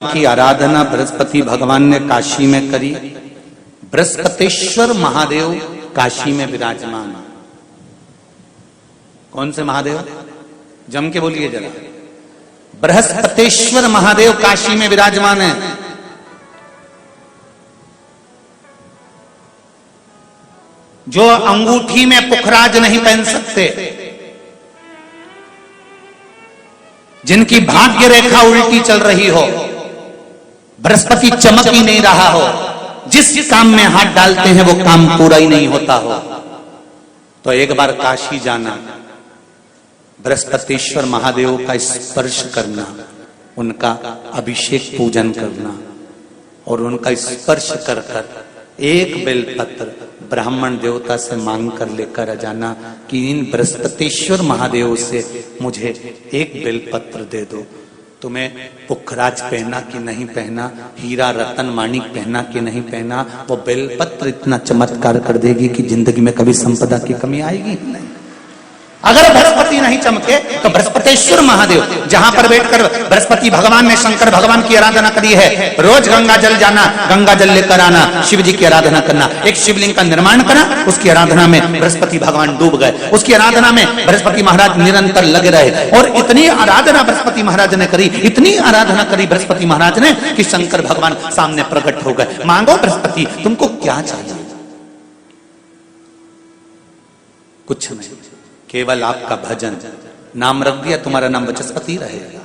की आराधना बृहस्पति भगवान ने काशी में करी। बृहस्पतेश्वर महादेव काशी में विराजमान। कौन से महादेव? जम के बोलिए जरा। बृहस्पतेश्वर महादेव काशी में विराजमान है। जो अंगूठी में पुखराज नहीं पहन सकते, जिनकी भाग्य रेखा उल्टी चल रही हो, बृहस्पति चमक ही नहीं रहा हो, जिस काम में हाथ डालते हैं वो काम पूरा ही नहीं होता हो, तो एक बार काशी जाना, बृहस्पतेश्वर महादेव का स्पर्श करना, उनका अभिषेक पूजन करना और उनका स्पर्श कर कर एक बेलपत्र ब्राह्मण देवता से मांग कर लेकर आ जाना कि इन बृहस्पतेश्वर महादेव से मुझे एक बेलपत्र दे दो। तुम्हें पुखराज पहना कि नहीं पहना, हीरा रतन माणिक पहना कि नहीं पहना, वो बेलपत्र इतना चमत्कार कर देगी कि जिंदगी में कभी संपदा की कमी आएगी नहीं। अगर बृहस्पति नहीं चमके तो बृहस्पतेश्वर महादेव, जहां पर बैठकर बृहस्पति भगवान ने शंकर भगवान की आराधना करी है, रोज गंगा जल जाना, गंगा जल लेकर आना, शिव जी की आराधना करना, एक शिवलिंग का निर्माण करा, उसकी आराधना में बृहस्पति भगवान डूब गए, उसकी आराधना में बृहस्पति महाराज निरंतर लगे रहे और इतनी आराधना बृहस्पति महाराज ने करी, इतनी आराधना करी बृहस्पति महाराज ने कि शंकर भगवान सामने प्रकट हो गए। मांगो बृहस्पति, तुमको क्या चाहिए? कुछ नहीं, केवल आपका भजन। नाम रख दिया, तुम्हारा नाम बृहस्पति रहेगा।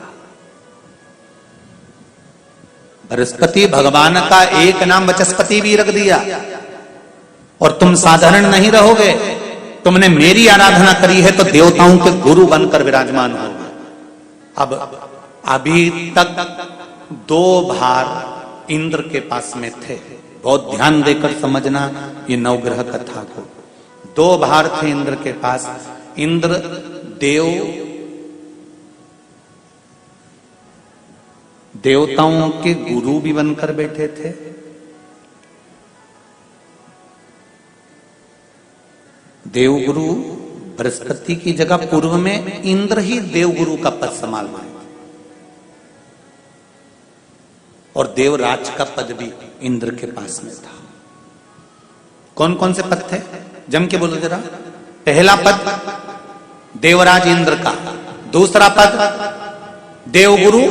बृहस्पति भगवान का एक नाम बृहस्पति भी रख दिया और तुम साधारण नहीं रहोगे। तुमने मेरी आराधना करी है तो देवताओं के गुरु बनकर विराजमान होगे। अब अभी तक 2 भार इंद्र के पास में थे। बहुत ध्यान देकर समझना ये नवग्रह कथा को। 2 भार थे इंद्र के पास। इंद्र देवताओं के गुरु भी बनकर बैठे थे, देवगुरु बृहस्पति की जगह पूर्व में इंद्र ही देवगुरु का पद संभाल रहे थे और देवराज का पद भी इंद्र के पास में था। कौन कौन से पद थे? जम के बोलो जरा। पहला पद देवराज इंद्र का, दूसरा पद देवगुरु,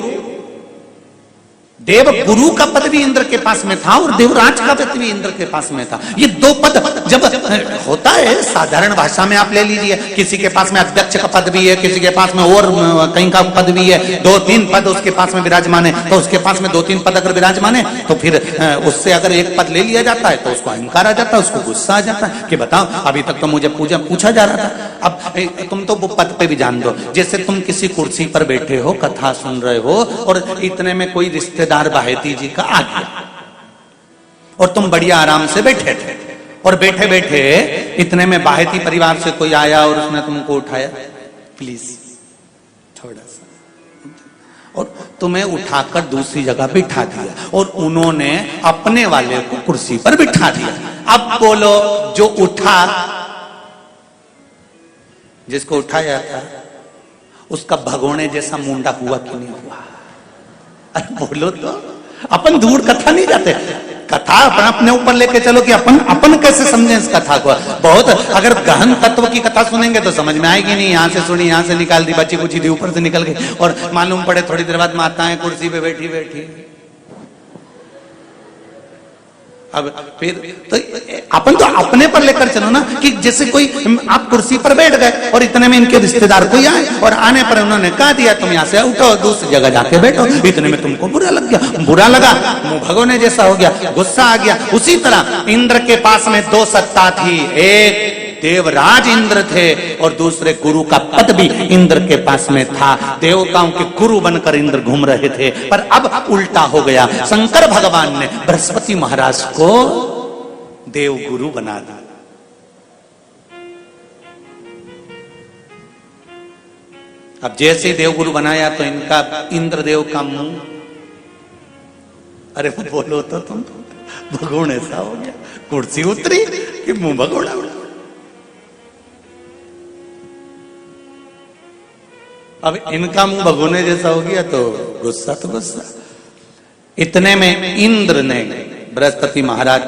देवगुरु का पद भी इंद्र के पास में था और देवराज का पद भी इंद्र के पास में था। ये 2 पद जब होता है साधारण भाषा में आप ले लीजिए, किसी के पास में अध्यक्ष का पद भी है, किसी के पास में और कहीं का पद भी है, 2-3 पद उसके पास में विराजमान है, तो उसके पास में 2-3 पद अगर विराजमान है तो फिर उससे अगर एक पद ले लिया जाता है तो उसको अहंकार आ जाता है, उसको गुस्सा आ जाता है कि बताओ अभी तक तो मुझे पूछा जा रहा था, अब तुम तो वो पद पे भी जान दो। जैसे तुम किसी कुर्सी पर बैठे हो, कथा सुन रहे हो और इतने में कोई रिश्तेदार बाहेती जी का आ गया और तुम बढ़िया आराम से बैठे थे और बैठे बैठे इतने में बाहेती परिवार से कोई आया और उसने तुमको उठाया, प्लीज थोड़ा सा, और तुम्हें उठाकर दूसरी जगह बिठा दिया और उन्होंने अपने वाले को कुर्सी पर बिठा दिया। अब बोलो, जो उठा, जिसको उठाया था उसका भगोने जैसा मुंडा हुआ कि नहीं हुआ? अरे बोलो तो। अपन दूर कथा नहीं जाते, कथा अपने ऊपर लेके चलो कि अपन कैसे समझें इस कथा को। बहुत अगर गहन तत्व की कथा सुनेंगे तो समझ में आएगी नहीं। यहां से सुनी, यहां से निकाल दी, बच्ची कुछ दी, ऊपर से निकल गई और मालूम पड़े थोड़ी देर बाद माताएं कुर्सी पे बैठी बैठी। अब फिर तो अपन तो अपने पर लेकर चलो ना कि जैसे कोई, आप कुर्सी पर बैठ गए और इतने में इनके रिश्तेदार कोई आए और आने पर उन्होंने कहा दिया तुम यहाँ से उठो, दूसरी जगह जाके बैठो। इतने में तुमको बुरा लग गया, बुरा लगा, मुंह भगोने जैसा हो गया, गुस्सा आ गया। उसी तरह इंद्र के पास में 2 सत्ता थी, एक देवराज इंद्र थे और दूसरे गुरु का पद भी इंद्र के पास में था। देवताओं के गुरु बनकर इंद्र घूम रहे थे, पर अब उल्टा हो गया। शंकर भगवान ने बृहस्पति महाराज को देवगुरु बना दिया। अब जैसे देवगुरु बनाया तो इनका इंद्रदेव का मुंह, अरे बोलो तो तुम, भगोन ऐसा हो गया, कुर्सी उतरी कि मुंह भगोड़ा उड़ा। अब इनका मुंह भगोने जैसा हो गया तो गुस्सा तो गुस्सा। इतने में इंद्र ने, बृहस्पति महाराज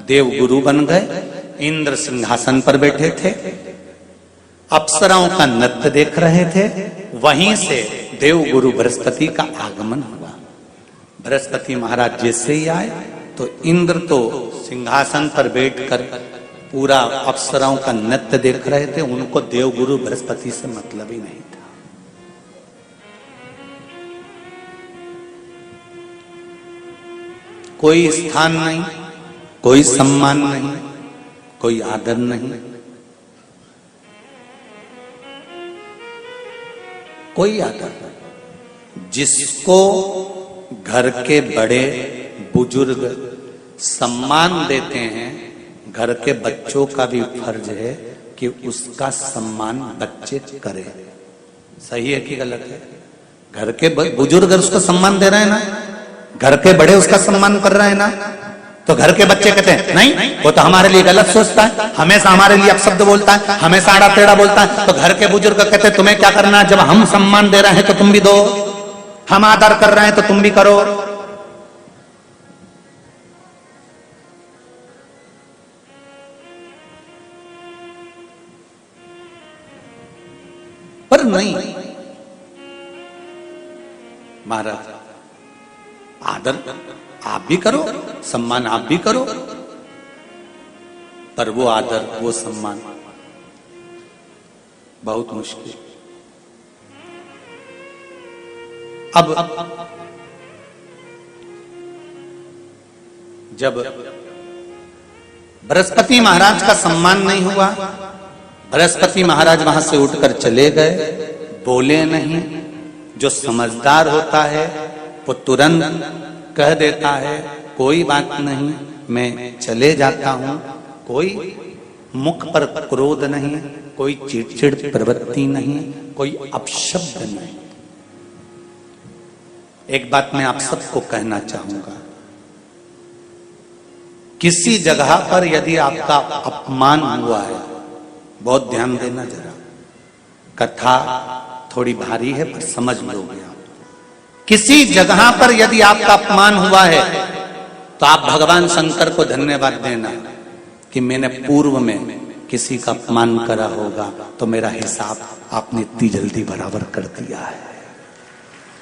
देव गुरु बन गए, इंद्र सिंहासन पर बैठे थे, अप्सराओं का नृत्य देख रहे थे। वहीं से देव गुरु बृहस्पति का आगमन हुआ। बृहस्पति महाराज जैसे ही आए तो इंद्र तो सिंहासन पर बैठकर पूरा अप्सराओं का नृत्य देख रहे थे। उनको देव गुरु बृहस्पति से मतलब ही नहीं था। कोई स्थान नहीं, कोई सम्मान नहीं, कोई आदर नहीं, कोई आदर नहीं। जिसको घर के बड़े बुजुर्ग सम्मान देते हैं, घर के बच्चों का भी फर्ज है कि उसका सम्मान बच्चे करें। सही है कि गलत है? घर के बुजुर्ग उसको सम्मान दे रहे हैं ना, घर के बड़े उसका सम्मान कर रहे हैं ना, तो घर के बच्चे कहते हैं नहीं, वो तो हमारे लिए गलत सोचता है, हमेशा हमारे लिए अपशब्द बोलता है, हमेशा आड़ा टेढ़ा बोलता है। तो घर के बुजुर्ग कहते हैं तुम्हें क्या करना है, जब हम सम्मान दे रहे हैं तो तुम भी दो, हम आदर कर रहे हैं तो तुम भी करो। पर नहीं महाराज, आदर आप भी करो, सम्मान आप भी करो, पर वो आदर वो सम्मान बहुत मुश्किल। अब जब बृहस्पति महाराज का सम्मान नहीं हुआ, बृहस्पति महाराज वहां से उठकर चले गए, बोले नहीं। जो समझदार होता है वो तुरंत कह देता है कोई बात नहीं, मैं चले जाता हूं। कोई मुख पर क्रोध नहीं, कोई चिड़चिड़ प्रवृत्ति नहीं, कोई अपशब्द नहीं। एक बात मैं आप सबको कहना चाहूंगा, किसी जगह पर यदि आपका अपमान हुआ है, बहुत ध्यान देना जरा, कथा थोड़ी भारी है पर समझ लोगे आप। किसी जगह पर यदि आपका अपमान हुआ है तो आप भगवान शंकर को धन्यवाद देना कि मैंने पूर्व में किसी का अपमान करा होगा तो मेरा हिसाब आपने इतनी जल्दी बराबर कर दिया है,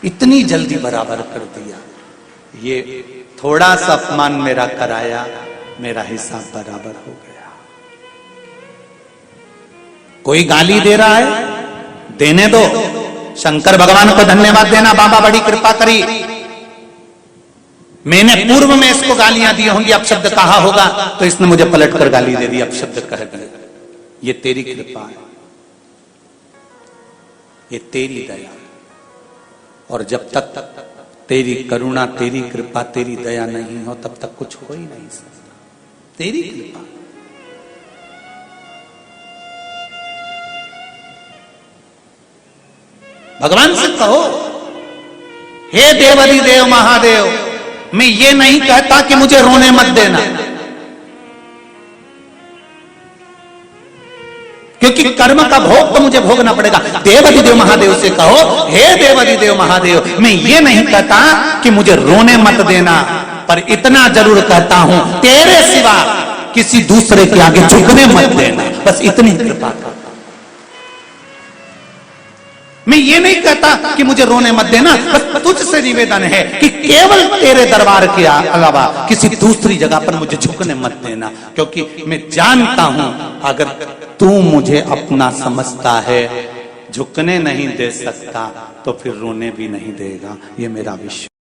इतनी जल्दी बराबर कर दिया। ये थोड़ा सा अपमान मेरा कराया, मेरा हिसाब बराबर हो गया। कोई गाली दे रहा है, देने दो, शंकर भगवान को धन्यवाद देना, बाबा बड़ी कृपा करी, मैंने पूर्व में इसको गालियां दी होंगी, अपशब्द कहा होगा तो इसने मुझे पलटकर गाली दे दी, अपशब्द कह दिया। ये तेरी कृपा है, ये तेरी दया। और जब तक तेरी करुणा, तेरी कृपा, तेरी दया नहीं हो तब तक कुछ हो ही नहीं सकता। तेरी कृपा, भगवान से कहो, हे देवाधिदेव महादेव, मैं ये नहीं कहता कि मुझे रोने मत देना, क्योंकि कर्म का भोग तो मुझे भोगना पड़ेगा। देवाधिदेव महादेव से कहो, हे देवाधिदेव महादेव, मैं ये नहीं कहता कि मुझे रोने मत देना, पर इतना जरूर कहता हूं तेरे सिवा किसी दूसरे के आगे झुकने मत देना। बस इतनी कृपा कर। मैं ये नहीं कहता कि मुझे रोने मत देना, बस तुझसे निवेदन है कि केवल तेरे दरबार के अलावा किसी दूसरी जगह पर मुझे झुकने मत देना, क्योंकि मैं जानता हूं अगर तू मुझे अपना समझता है, झुकने नहीं दे सकता तो फिर रोने भी नहीं देगा। ये मेरा विश्वास।